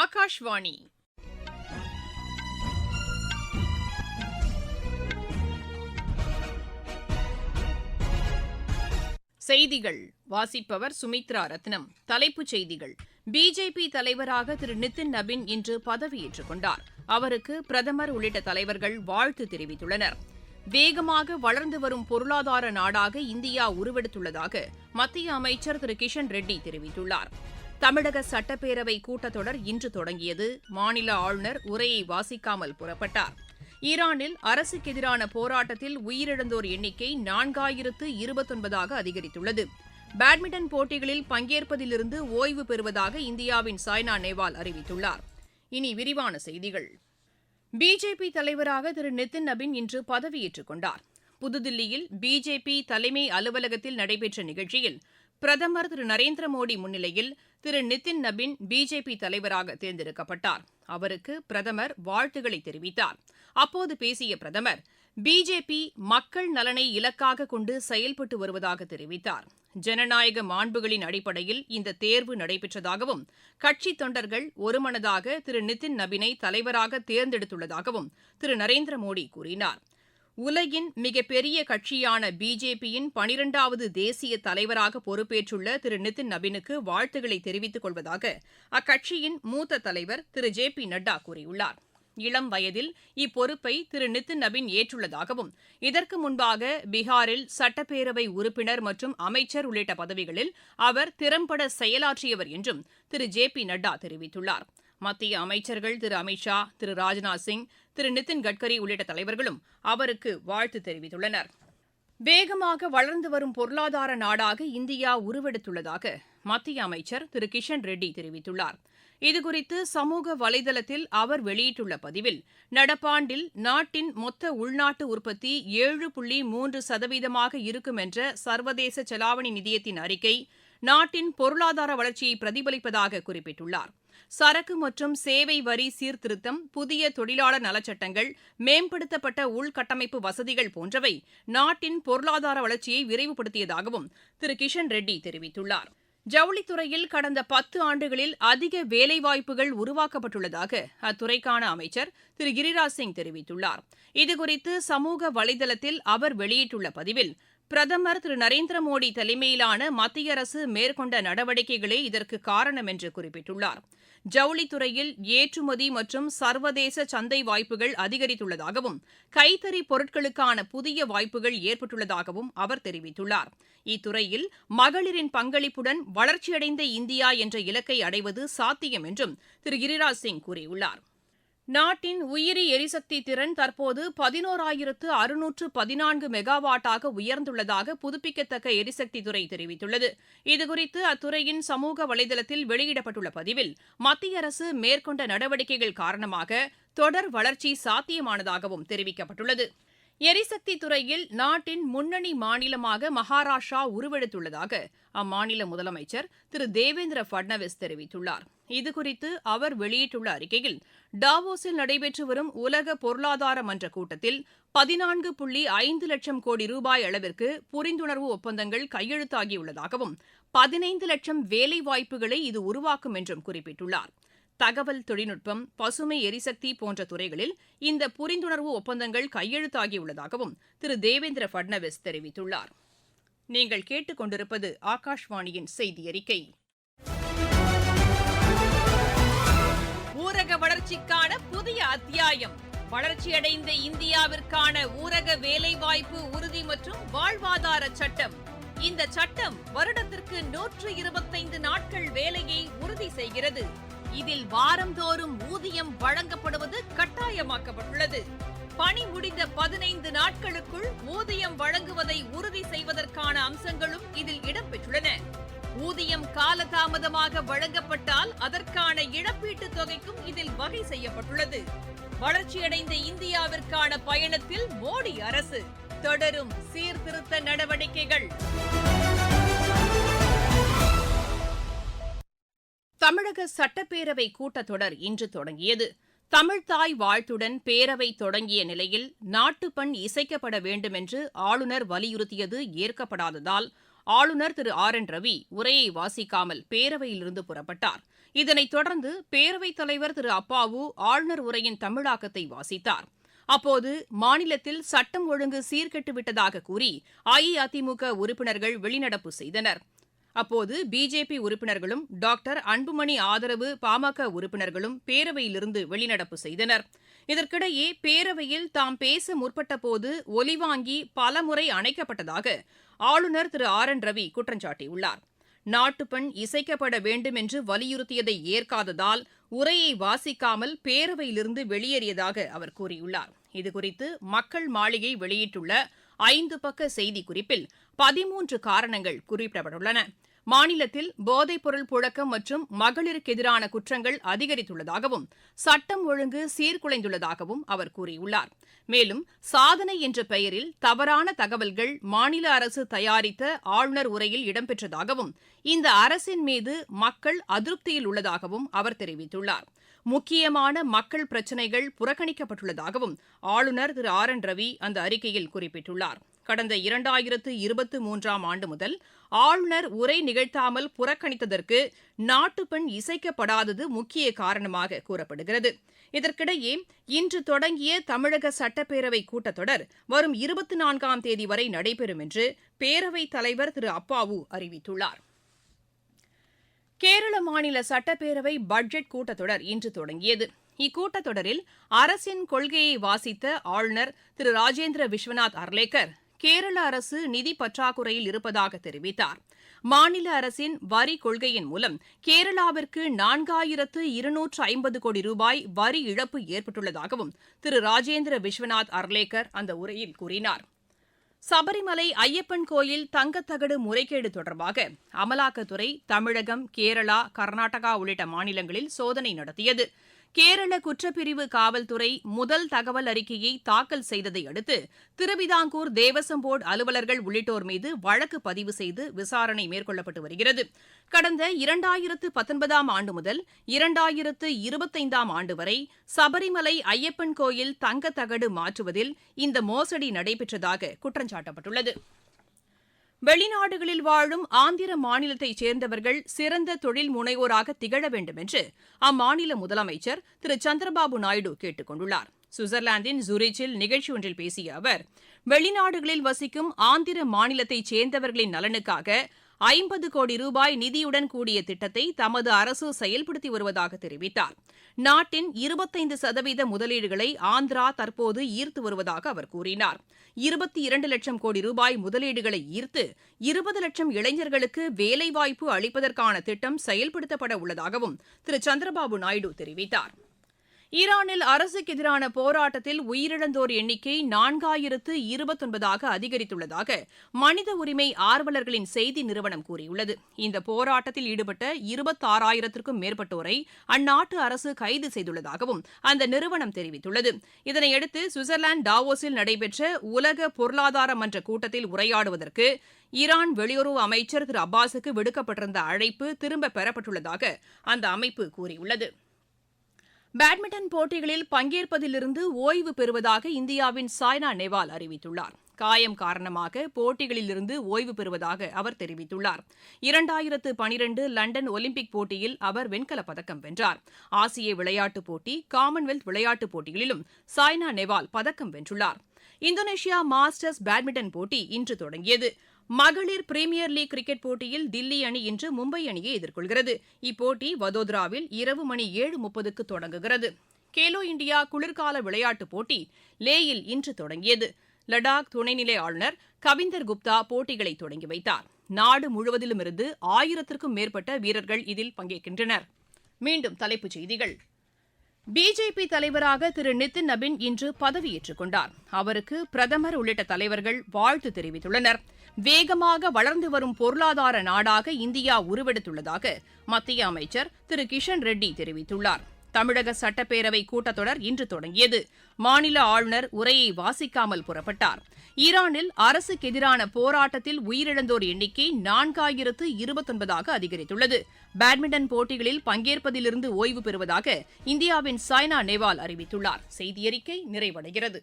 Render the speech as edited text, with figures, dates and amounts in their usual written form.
ஆகாஷ்வாணி செய்திகள் வாசிப்பவர் சுமித்ரா ரத்னம். தலைப்புச் செய்திகள்: பிஜேபி தலைவராக திரு நிதின் நபின் இன்று பதவியேற்றுக் கொண்டார். அவருக்கு பிரதமர் உள்ளிட்ட தலைவர்கள் வாழ்த்து தெரிவித்துள்ளனர். வேகமாக வளர்ந்து வரும் பொருளாதார நாடாக இந்தியா உருவெடுத்துள்ளதாக மத்திய அமைச்சர் திரு கிஷன் ரெட்டி தெரிவித்துள்ளார். தமிழக சட்டப்பேரவை கூட்டத்தொடர் இன்று தொடங்கியது. மாநில ஆளுநர் உரையை வாசிக்காமல் புறப்பட்டார். ஈரானில் அரசுக்கு எதிரான போராட்டத்தில் உயிரிழந்தோர் எண்ணிக்கை 4029 அதிகரித்துள்ளது. பேட்மிண்டன் போட்டிகளில் பங்கேற்பதிலிருந்து ஓய்வு பெறுவதாக இந்தியாவின் சாய்னா நேவால் அறிவித்துள்ளார். இனி விரிவான செய்திகள். பிஜேபி தலைவராக திரு நிதின் நபின் இன்று பதவியேற்றுக் கொண்டார். புதுதில்லியில் பிஜேபி தலைமை அலுவலகத்தில் நடைபெற்ற நிகழ்ச்சியில் பிரதமர் திரு நரேந்திர மோடி முன்னிலையில் திரு நிதின் நபின் பிஜேபி தலைவராக தேர்ந்தெடுக்கப்பட்டார். அவருக்கு பிரதமர் வாழ்த்துக்களை தெரிவித்தார். அப்போது பேசிய பிரதமர், பிஜேபி மக்கள் நலனை இலக்காக கொண்டு செயல்பட்டு வருவதாக தெரிவித்தார். ஜனநாயக மாண்புகளின் அடிப்படையில் இந்த தேர்வு நடைபெற்றதாகவும் கட்சித் தொண்டர்கள் ஒருமனதாக திரு நிதின் நபினை தலைவராக தேர்ந்தெடுத்துள்ளதாகவும் திரு நரேந்திர மோடி கூறினார். உலகின் மிகப்பெரிய கட்சியான பிஜேபியின் 12வது தேசிய தலைவராக பொறுப்பேற்றுள்ள திரு நிதின் நபினுக்கு வாழ்த்துக்களை தெரிவித்துக் கொள்வதாக அக்கட்சியின் மூத்த தலைவர் திரு ஜே பி நட்டா கூறியுள்ளார். இளம் வயதில் இப்பொறுப்பை திரு நிதின் நபின் ஏற்றுள்ளதாகவும் இதற்கு முன்பாக பீகாரில் சட்டப்பேரவை உறுப்பினர் மற்றும் அமைச்சர் உள்ளிட்ட பதவிகளில் அவர் திறம்பட செயலாற்றியவர் என்றும் திரு ஜே பி நட்டா தெரிவித்துள்ளார். மத்திய அமைச்சர்கள் திரு அமித் ஷா, திரு ராஜ்நாத் சிங், திரு நிதின் கட்கரி உள்ளிட்ட தலைவர்களும் அவருக்கு வாழ்த்து தெரிவித்துள்ளனர். வேகமாக வளர்ந்து வரும் பொருளாதார நாடாக இந்தியா உருவெடுத்துள்ளதாக மத்திய அமைச்சர் திரு கிஷன் ரெட்டி தெரிவித்துள்ளார். இதுகுறித்து சமூக வலைதளத்தில் அவர் வெளியிட்டுள்ள பதிவில், நடப்பாண்டில் நாட்டின் மொத்த உள்நாட்டு உற்பத்தி 7.3% இருக்கும் என்ற சர்வதேச செலாவணி நிதியத்தின் அறிக்கை நாட்டின் பொருளாதார வளர்ச்சியை பிரதிபலிப்பதாக குறிப்பிட்டுள்ளார். சரக்கு மற்றும் சேவை வரி சீர்திருத்தம், புதிய தொழிலாளர் நலச்சட்டங்கள், மேம்படுத்தப்பட்ட உள்கட்டமைப்பு வசதிகள் போன்றவை நாட்டின் பொருளாதார வளர்ச்சியை விரைவுபடுத்தியதாகவும் திரு கிஷன் ரெட்டி தெரிவித்துள்ளார். ஜவுளித்துறையில் கடந்த 10 ஆண்டுகளில் அதிக வேலைவாய்ப்புகள் உருவாக்கப்பட்டுள்ளதாக அத்துறைக்கான அமைச்சர் திரு கிரிராஜ் சிங் தெரிவித்துள்ளார். இதுகுறித்து சமூக வலைதளத்தில் அவர் வெளியிட்டுள்ள பதிவில், பிரதமர் திரு நரேந்திர மோடி தலைமையிலான மத்திய அரசு மேற்கொண்ட நடவடிக்கைகளே இதற்கு காரணம் என்று குறிப்பிட்டுள்ளார். ஜவுளித்துறையில் ஏற்றுமதி மற்றும் சர்வதேச சந்தை வாய்ப்புகள் அதிகரித்துள்ளதாகவும் கைத்தறி பொருட்களுக்கான புதிய வாய்ப்புகள் ஏற்பட்டுள்ளதாகவும் அவர் தெரிவித்துள்ளார். இத்துறையில் மகளிரின் பங்களிப்புடன் வளர்ச்சியடைந்த இந்தியா என்ற இலக்கை அடைவது சாத்தியம் என்றும் திரு கிரிராஜ் சிங் கூறியுள்ளார். நாட்டின் உயிரி எரிசக்தி திறன் தற்போது 11,614 மெகாவாட்டாக உயர்ந்துள்ளதாக புதுப்பிக்கத்தக்க எரிசக்தித்துறை தெரிவித்துள்ளது. இதுகுறித்து அத்துறையின் சமூக வலைதளத்தில் வெளியிடப்பட்டுள்ள பதிவில், மத்திய அரசு மேற்கொண்ட நடவடிக்கைகள் காரணமாக தொடர் வளர்ச்சி சாத்தியமானதாகவும் தெரிவிக்கப்பட்டுள்ளது. எரிசக்தி துறையில் நாட்டின் முன்னணி மாநிலமாக மகாராஷ்டிரா உருவெடுத்துள்ளதாக அம்மாநில முதலமைச்சர் திரு தேவேந்திர பட்னவிஸ் தெரிவித்துள்ளார். இதுகுறித்து அவர் வெளியிட்டுள்ள அறிக்கையில், டாவோஸில் நடைபெற்று வரும் உலக பொருளாதார மன்ற கூட்டத்தில் 14.5 லட்சம் கோடி ரூபாய் அளவிற்கு புரிந்துணர்வு ஒப்பந்தங்கள் கையெழுத்தாகியுள்ளதாகவும் 15 லட்சம் வேலைவாய்ப்புகளை இது உருவாக்கும் என்றும் குறிப்பிட்டுள்ளார். தகவல் தொழில்நுட்பம், பசுமை எரிசக்தி போன்ற துறைகளில் இந்த புரிந்துணர்வு ஒப்பந்தங்கள் கையெழுத்தாகியுள்ளதாகவும் திரு தேவேந்திர பட்னவிஸ் தெரிவித்துள்ளார். நீங்கள் கேட்டுக்கொண்டிருப்பது ஆகாஷ்வாணியின் செய்தி அறிக்கை. ஊரக வளர்ச்சிக்கான புதிய அத்தியாயம். வளர்ச்சியடைந்த இந்தியாவிற்கான ஊரக வேலைவாய்ப்பு உறுதி மற்றும் வாழ்வாதார சட்டம். இந்த சட்டம் வருடத்திற்கு 125 நாட்கள் வேலையை உறுதி செய்கிறது. இதில் வாரந்தோறும் ஊதியம் வழங்கப்படுவது கட்டாயமாக்கப்பட்டுள்ளது. பணி முடிந்த 15 நாட்களுக்குள் ஊதியம் வழங்குவதை உறுதி செய்வதற்கான அம்சங்களும் இதில் இடம்பெற்றுள்ளன. ஊதியம் காலதாமதமாக வழங்கப்பட்டால் அதற்கான இழப்பீட்டுத் தொகைக்கும் இதில் வகை செய்யப்பட்டுள்ளது. வளர்ச்சியடைந்த இந்தியாவிற்கான பயணத்தில் மோடி அரசு தொடரும் சீர்திருத்த நடவடிக்கைகள். தமிழக சட்டப்பேரவை கூட்டத்தொடர் இன்று தொடங்கியது. தமிழ்த்தாய் வாழ்த்துடன் பேரவை தொடங்கிய நிலையில் நாட்டுப்பண் இசைக்கப்பட வேண்டும் என்று ஆளுநர் வலியுறுத்தியது ஏற்கப்படாததால் ஆளுநர் திரு ஆர் என் ரவி உரையை வாசிக்காமல் பேரவையிலிருந்து புறப்பட்டார். இதனைத் தொடர்ந்து பேரவைத் தலைவர் திரு அப்பாவு ஆளுநர் உரையின் தமிழாக்கத்தை வாசித்தார். அப்போது மாநிலத்தில் சட்டம் ஒழுங்கு சீர்கெட்டுவிட்டதாக கூறி அஇஅதிமுக உறுப்பினர்கள் வெளிநடப்பு செய்தனர். அப்போது பிஜேபி உறுப்பினர்களும் டாக்டர் அன்புமணி ஆதரவு பாமக உறுப்பினர்களும் பேரவையிலிருந்து வெளிநடப்பு செய்தனர். இதற்கிடையே பேரவையில் தாம் பேச முற்பட்டபோது ஒலிவாங்கி பலமுறை அணைக்கப்பட்டதாக ஆளுநர் திரு ஆர் என் ரவி குற்றம் சாட்டியுள்ளார். நாட்டுப்பண் இசைக்கப்பட வேண்டும் என்று வலியுறுத்தியதை ஏற்காததால் உரையை வாசிக்காமல் பேரவையிலிருந்து வெளியேறியதாக அவர் கூறியுள்ளார். இதுகுறித்து மக்கள் மாளிகை வெளியிட்டுள்ள 5 பக்க செய்திக்குறிப்பில் 13 காரணங்கள் குறிப்பிடப்பட்டுள்ளன. மாநிலத்தில் போதைப்பொருள் புழக்கம் மற்றும் மகளிருக்கு எதிரான குற்றங்கள் அதிகரித்துள்ளதாகவும் சட்டம் ஒழுங்கு சீர்குலைந்துள்ளதாகவும் அவர் கூறியுள்ளார். மேலும் சாதனை என்ற பெயரில் தவறான தகவல்கள் மாநில அரசு தயாரித்த ஆளுநர் உரையில் இடம்பெற்றதாகவும் இந்த அரசின் மீது மக்கள் அதிருப்தியில் உள்ளதாகவும் அவர் தெரிவித்துள்ளார். முக்கியமான மக்கள் பிரச்சினைகள் புறக்கணிக்கப்பட்டுள்ளதாகவும் ஆளுநர் திரு ஆர் என் ரவி அந்த அறிக்கையில் குறிப்பிட்டுள்ளார். கடந்த 2023ஆம் ஆண்டு முதல் ஆளுநர் உரை நிகழ்த்தாமல் புறக்கணித்ததற்கு நாட்டுப்பண் இசைக்கப்படாதது முக்கிய காரணமாக கூறப்படுகிறது. இதற்கிடையே இன்று தொடங்கிய தமிழக சட்டப்பேரவை கூட்டத்தொடர் வரும் 24ஆம் தேதி வரை நடைபெறும் என்று பேரவைத் தலைவர் திரு அப்பாவு அறிவித்துள்ளார். கேரள மாநில சட்டப்பேரவை பட்ஜெட் கூட்டத்தொடர் இன்று தொடங்கியது. இக்கூட்டத்தொடரில் அரசின் கொள்கையை வாசித்த ஆளுநர் திரு ராஜேந்திர விஸ்வநாத் அர்லேக்கர் கேரள அரசு நிதி பற்றாக்குறையில் இருப்பதாக தெரிவித்தார். மாநில அரசின் வரி கொள்கையின் மூலம் கேரளாவிற்கு 4250 கோடி ரூபாய் வரி இழப்பு ஏற்பட்டுள்ளதாகவும் திரு ராஜேந்திர விஸ்வநாத் அர்லேக்கர் அந்த உரையில் கூறினார். சபரிமலை ஐயப்பன் கோயில் தங்கத்தகடு முறைகேடு தொடர்பாக அமலாக்கத்துறை தமிழகம், கேரளா, கர்நாடகா உள்ளிட்ட மாநிலங்களில் சோதனை நடத்தியது. கேரள குற்றப்பிரிவு காவல்துறை முதல் தகவல் அறிக்கையை தாக்கல் செய்ததை அடுத்து திருவிதாங்கூர் தேவசம் போர்டு அலுவலர்கள் உள்ளிட்டோர் மீது வழக்கு பதிவு செய்து விசாரணை மேற்கொள்ளப்பட்டு வருகிறது. கடந்த 2019ஆம் ஆண்டு முதல் 2025ஆம் ஆண்டு வரை சபரிமலை ஐயப்பன் கோயில் தங்கத்தகடு மாற்றுவதில் இந்த மோசடி நடைபெற்றதாக குற்றம் சாட்டப்பட்டுள்ளது. வெளிநாடுகளில் வாழும் ஆந்திர மாநிலத்தைச் சேர்ந்தவர்கள் சிறந்த தொழில் முனைவோராக திகழ வேண்டும் என்று அம்மாநில முதலமைச்சர் திரு சந்திரபாபு நாயுடு கேட்டுக் கொண்டுள்ளார். சுவிட்சர்லாந்தின் ஜூரிச்சில் நிகழ்ச்சி ஒன்றில் பேசிய அவர், வெளிநாடுகளில் வசிக்கும் ஆந்திர மாநிலத்தைச் சேர்ந்தவர்களின் நலனுக்காக 50 கோடி ரூபாய் நிதியுடன் கூடிய திட்டத்தை தமது அரசு செயல்படுத்தி வருவதாக தெரிவித்தார். நாட்டின் 25% முதலீடுகளை ஆந்திரா தற்போது ஈர்த்து வருவதாக அவர் கூறினார். 22 லட்சம் கோடி ரூபாய் முதலீடுகளை ஈர்த்து 20 லட்சம் இளைஞர்களுக்கு வேலைவாய்ப்பு அளிப்பதற்கான திட்டம் செயல்படுத்தப்பட உள்ளதாகவும் திரு சந்திரபாபு நாயுடு தெரிவித்தார். ஈரானில் அரசுக்கு எதிரான போராட்டத்தில் உயிரிழந்தோர் எண்ணிக்கை 4029ஆக அதிகரித்துள்ளதாக மனித உரிமை ஆர்வலர்களின் செய்தி நிறுவனம் கூறியுள்ளது. இந்த போராட்டத்தில் ஈடுபட்ட 26,000க்கும் மேற்பட்டோரை அந்நாட்டு அரசு கைது செய்துள்ளதாகவும் அந்த நிறுவனம் தெரிவித்துள்ளது. இதனையடுத்து சுவிட்சர்லாந்து டாவோஸில் நடைபெற்ற உலக பொருளாதார மன்ற கூட்டத்தில் உரையாடுவதற்கு ஈரான் வெளியுறவு அமைச்சர் திரு அப்பாஸுக்கு விடுக்கப்பட்டிருந்த அழைப்பு திரும்பப் பெறப்பட்டுள்ளதாக அந்த அமைப்பு கூறியுள்ளது. பேட்மிண்டன் போட்டிகளில் பங்கேற்பதிலிருந்து ஓய்வு பெறுவதாக இந்தியாவின் சாய்னா நேவால் அறிவித்துள்ளார். காயம் காரணமாக போட்டிகளிலிருந்து ஓய்வு பெறுவதாக அவர் தெரிவித்துள்ளார். 2012 லண்டன் ஒலிம்பிக் போட்டியில் அவர் வெண்கலப் பதக்கம் வென்றார். ஆசிய விளையாட்டுப் போட்டி, காமன்வெல்த் விளையாட்டுப் போட்டிகளிலும் சாய்னா நேவால் பதக்கம் வென்றுள்ளார். இந்தோனேஷியா மாஸ்டர்ஸ் பேட்மிண்டன் போட்டி இன்று தொடங்கியது. மகளிர் பிரீமியர் லீக் கிரிக்கெட் போட்டியில் தில்லி அணி இன்று மும்பை அணியை எதிர்கொள்கிறது. இப்போட்டி வதோதராவில் இரவு மணி 7:30க்கு தொடங்குகிறது. கேலோ இண்டியா குளிர்கால விளையாட்டுப் போட்டி லேயில் இன்று தொடங்கியது. லடாக் துணைநிலை ஆளுநர் கவிந்தர் குப்தா போட்டிகளை தொடங்கி வைத்தார். நாடு முழுவதிலுமிருந்து 1000க்கும் மேற்பட்ட வீரர்கள் இதில் பங்கேற்கின்றனர். மீண்டும் தலைப்புச் செய்திகள். பிஜேபி தலைவராக திரு நிதின் நபின் இன்று பதவியேற்றுக் கொண்டார். அவருக்கு பிரதமர் உள்ளிட்ட தலைவர்கள் வாழ்த்து தெரிவித்துள்ளனர். வேகமாக வளர்ந்து வரும் பொருளாதார நாடாக இந்தியா உருவெடுத்துள்ளதாக மத்திய அமைச்சர் திரு கிஷன் ரெட்டி தெரிவித்துள்ளார். தமிழக சட்டப்பேரவை கூட்டத்தொடர் இன்று தொடங்கியது. மாநில ஆளுநர் உரையை வாசிக்காமல் புறப்பட்டார். ஈரானில் அரசுக்கு எதிரான போராட்டத்தில் உயிரிழந்தோர் எண்ணிக்கை 4029ஆக அதிகரித்துள்ளது. பேட்மிண்டன் போட்டிகளில் பங்கேற்பதிலிருந்து ஓய்வு பெறுவதாக இந்தியாவின் சாய்னா நேவால் அறிவித்துள்ளார். செய்தியறிக்கை நிறைவடைகிறது.